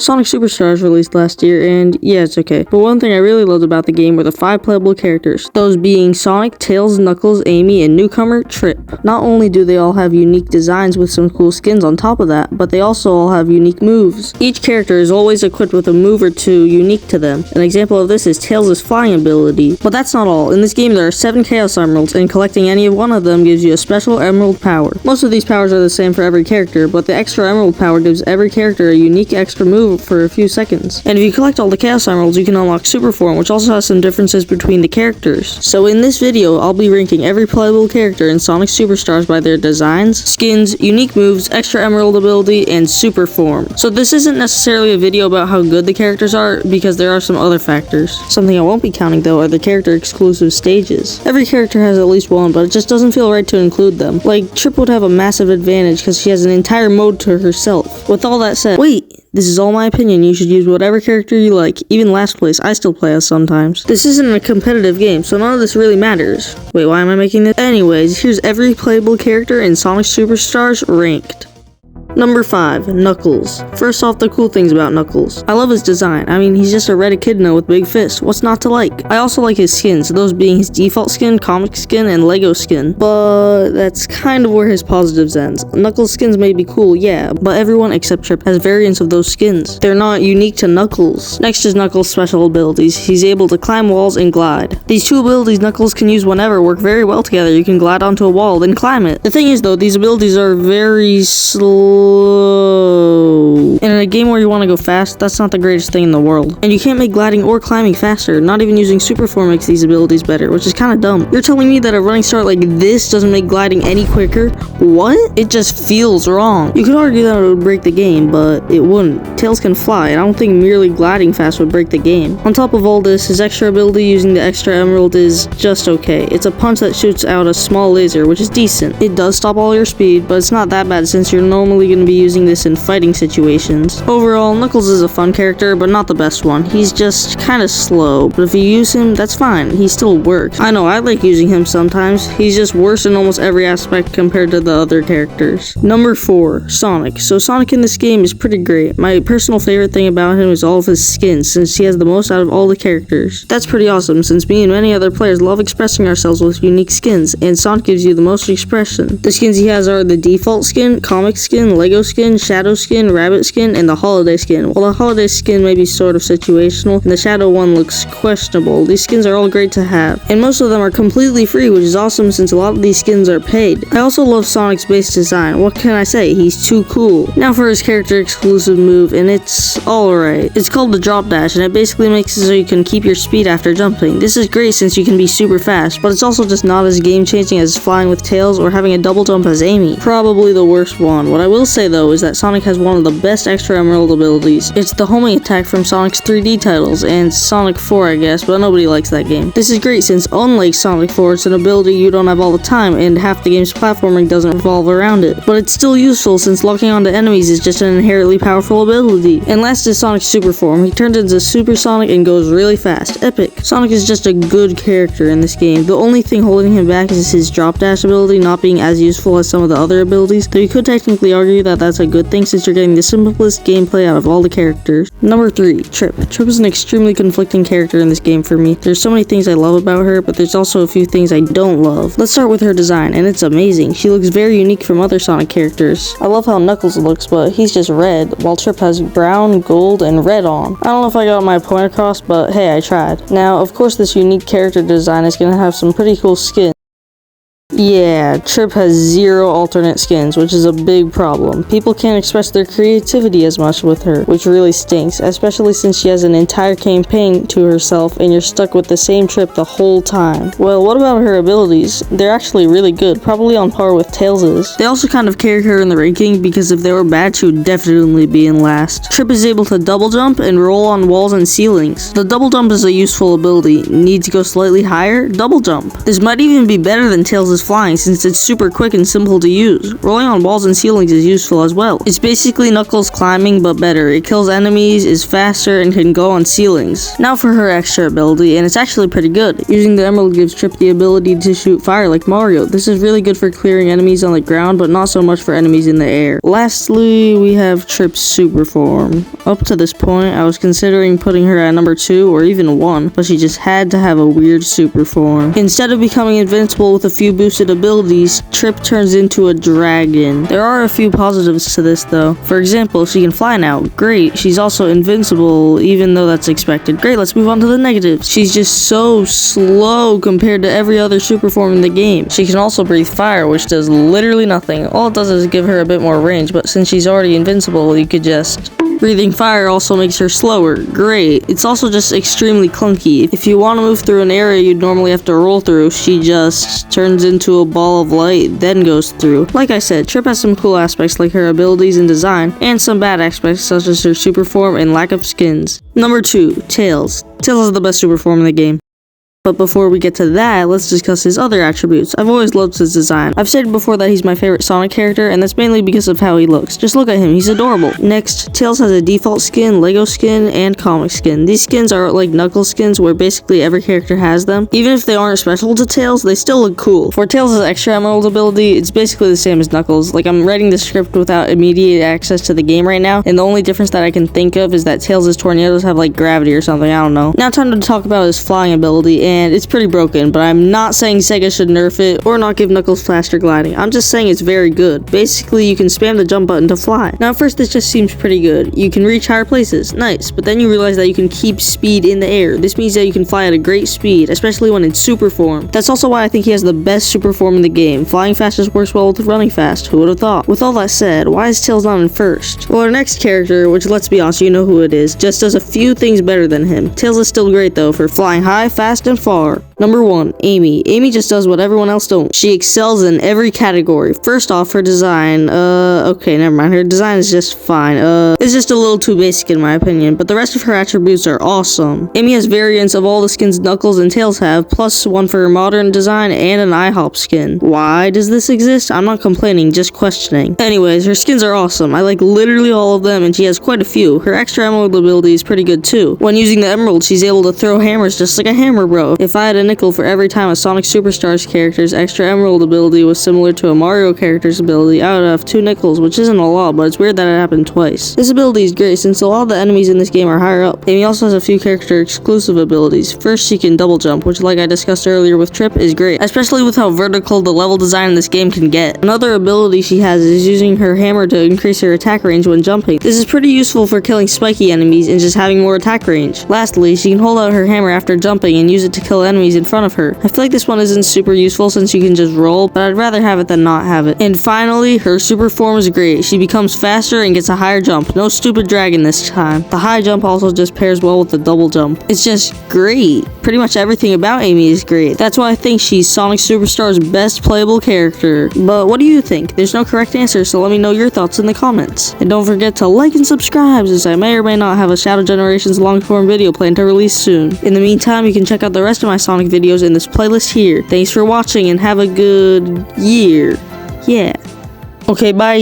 Sonic Superstars released last year, and yeah, it's okay. But one thing I really loved about the game were the 5 playable characters, those being Sonic, Tails, Knuckles, Amy, and newcomer, Trip. Not only do they all have unique designs with some cool skins on top of that, but they also all have unique moves. Each character is always equipped with a move or two unique to them. An example of this is Tails' flying ability. But that's not all. In this game there are 7 Chaos Emeralds, and collecting any of one of them gives you a special Emerald power. Most of these powers are the same for every character, but the extra Emerald power gives every character a unique extra move for a few seconds. And if you collect all the Chaos Emeralds, you can unlock Super Form, which also has some differences between the characters. So in this video, I'll be ranking every playable character in Sonic Superstars by their designs, skins, unique moves, extra Emerald ability, and Super Form. So this isn't necessarily a video about how good the characters are, because there are some other factors. Something I won't be counting though are the character exclusive stages. Every character has at least one, but it just doesn't feel right to include them. Like, Trip would have a massive advantage because she has an entire mode to herself. With all that said, wait! This is all my opinion, you should use whatever character you like. Even last place, I still play as sometimes. This isn't a competitive game, so none of this really matters. Wait, why am I making this? Anyways, here's every playable character in Sonic Superstars ranked. Number 5, Knuckles. First off, the cool things about Knuckles. I love his design. I mean, he's just a red echidna with big fists. What's not to like? I also like his skins, those being his default skin, comic skin, and Lego skin. But that's kind of where his positives ends. Knuckles skins may be cool, yeah, but everyone except Trip has variants of those skins. They're not unique to Knuckles. Next is Knuckles' special abilities. He's able to climb walls and glide. These two abilities Knuckles can use whenever work very well together. You can glide onto a wall, then climb it. The thing is though, these abilities are very slow. And in a game where you want to go fast, that's not the greatest thing in the world. And you can't make gliding or climbing faster. Not even using Super Form makes these abilities better, which is kind of dumb. You're telling me that a running start like this doesn't make gliding any quicker? What? It just feels wrong. You could argue that it would break the game, but it wouldn't. Tails can fly, and I don't think merely gliding fast would break the game. On top of all this, his extra ability using the extra emerald is just okay. It's a punch that shoots out a small laser, which is decent. It does stop all your speed, but it's not that bad since you're normally going to be using this in fighting situations. Overall, Knuckles is a fun character, but not the best one. He's just kind of slow, but if you use him, that's fine. He still works. I know, I like using him sometimes. He's just worse in almost every aspect compared to the other characters. Number 4, Sonic. So Sonic in this game is pretty great. My personal favorite thing about him is all of his skins, since he has the most out of all the characters. That's pretty awesome, since me and many other players love expressing ourselves with unique skins, and Sonic gives you the most expression. The skins he has are the default skin, comic skin, Lego skin, shadow skin, rabbit skin, and the holiday skin. While the holiday skin may be sort of situational, and the shadow one looks questionable, these skins are all great to have. And most of them are completely free, which is awesome since a lot of these skins are paid. I also love Sonic's base design. What can I say? He's too cool. Now for his character exclusive move, and it's alright. It's called the drop dash, and it basically makes it so you can keep your speed after jumping. This is great since you can be super fast, but it's also just not as game changing as flying with Tails or having a double jump as Amy. Probably the worst one. What I will say though is that Sonic has one of the best extra emerald abilities. It's the homing attack from Sonic's 3D titles, and Sonic 4 I guess, but nobody likes that game. This is great since unlike Sonic 4, it's an ability you don't have all the time, and half the game's platforming doesn't revolve around it. But it's still useful since locking onto enemies is just an inherently powerful ability. And last is Sonic's Super Form. He turns into Super Sonic and goes really fast. Epic. Sonic is just a good character in this game. The only thing holding him back is his drop dash ability not being as useful as some of the other abilities, though you could technically argue that that's a good thing since you're getting the simplest gameplay out of all the characters. Number 3, Trip. Trip is an extremely conflicting character in this game for me. There's so many things I love about her, but there's also a few things I don't love. Let's start with her design, and it's amazing. She looks very unique from other Sonic characters. I love how Knuckles looks, but he's just red, while Trip has brown, gold, and red on. I don't know if I got my point across, but hey, I tried. Now, of course, this unique character design is gonna have some pretty cool skins. Yeah, Trip has 0 alternate skins, which is a big problem. People can't express their creativity as much with her, which really stinks, especially since she has an entire campaign to herself and you're stuck with the same Trip the whole time. Well, what about her abilities? They're actually really good, probably on par with Tails's. They also kind of carry her in the ranking because if they were bad, she would definitely be in last. Trip is able to double jump and roll on walls and ceilings. The double jump is a useful ability. Need to go slightly higher? Double jump. This might even be better than Tails's is flying since it's super quick and simple to use. Rolling on walls and ceilings is useful as well. It's basically Knuckles climbing but better. It kills enemies, is faster, and can go on ceilings. Now for her extra ability, and it's actually pretty good. Using the emerald gives Trip the ability to shoot fire like Mario. This is really good for clearing enemies on the ground, but not so much for enemies in the air. Lastly, we have Trip's super form. Up to this point, I was considering putting her at number 2 or even 1, but she just had to have a weird super form. Instead of becoming invincible with a few boosted abilities, Trip turns into a dragon. There are a few positives to this though. For example, she can fly now. Great. She's also invincible, even though that's expected. Great, let's move on to the negatives. She's just so slow compared to every other super form in the game. She can also breathe fire, which does literally nothing. All it does is give her a bit more range, but since she's already invincible, you could just... Breathing fire also makes her slower. Great. It's also just extremely clunky. If you want to move through an area you'd normally have to roll through, she just turns into a ball of light, then goes through. Like I said, Trip has some cool aspects like her abilities and design, and some bad aspects such as her super form and lack of skins. Number 2, Tails. Tails is the best super form in the game. But before we get to that, let's discuss his other attributes. I've always loved his design. I've stated before that he's my favorite Sonic character, and that's mainly because of how he looks. Just look at him, he's adorable. Next, Tails has a default skin, Lego skin, and comic skin. These skins are like Knuckles skins where basically every character has them. Even if they aren't special to Tails, they still look cool. For Tails' extra emerald ability, it's basically the same as Knuckles. Like, I'm writing the script without immediate access to the game right now, and the only difference that I can think of is that Tails' tornadoes have like gravity or something, I don't know. Now time to talk about his flying ability, and it's pretty broken, but I'm not saying Sega should nerf it or not give Knuckles faster gliding. I'm just saying it's very good. Basically, you can spam the jump button to fly. Now at first this just seems pretty good. You can reach higher places, nice, but then you realize that you can keep speed in the air. This means that you can fly at a great speed, especially when in super form. That's also why I think he has the best super form in the game. Flying fast just works well with running fast. Who would have thought? With all that said, why is Tails not in first? Well, our next character, which let's be honest, you know who it is, just does a few things better than him. Tails is still great though for flying high, fast, and far. Number 1, Amy. Amy just does what everyone else don't. She excels in every category. First off, her design, okay, never mind. Her design is just fine. It's just a little too basic in my opinion, but the rest of her attributes are awesome. Amy has variants of all the skins Knuckles and Tails have, plus one for her modern design and an IHOP skin. Why does this exist? I'm not complaining, just questioning. Anyways, her skins are awesome. I like literally all of them, and she has quite a few. Her extra emerald ability is pretty good too. When using the emerald, she's able to throw hammers just like a hammer bro. If I had a nickel for every time a Sonic Superstars character's extra emerald ability was similar to a Mario character's ability, I would have 2 nickels, which isn't a lot, but it's weird that it happened twice. This ability is great since a lot of the enemies in this game are higher up. Amy also has a few character exclusive abilities. First, she can double jump, which like I discussed earlier with Trip is great, especially with how vertical the level design in this game can get. Another ability she has is using her hammer to increase her attack range when jumping. This is pretty useful for killing spiky enemies and just having more attack range. Lastly, she can hold out her hammer after jumping and use it to kill enemies in front of her. I feel like this one isn't super useful since you can just roll, but I'd rather have it than not have it. And finally, her super form is great. She becomes faster and gets a higher jump. No stupid dragon this time. The high jump also just pairs well with the double jump. It's just great. Pretty much everything about Amy is great. That's why I think she's Sonic Superstar's best playable character. But what do you think? There's no correct answer, so let me know your thoughts in the comments. And don't forget to like and subscribe, since I may or may not have a Shadow Generations long-form video planned to release soon. In the meantime, you can check out the rest of my Sonic videos in this playlist here. Thanks for watching and have a good year. Yeah. Okay, bye.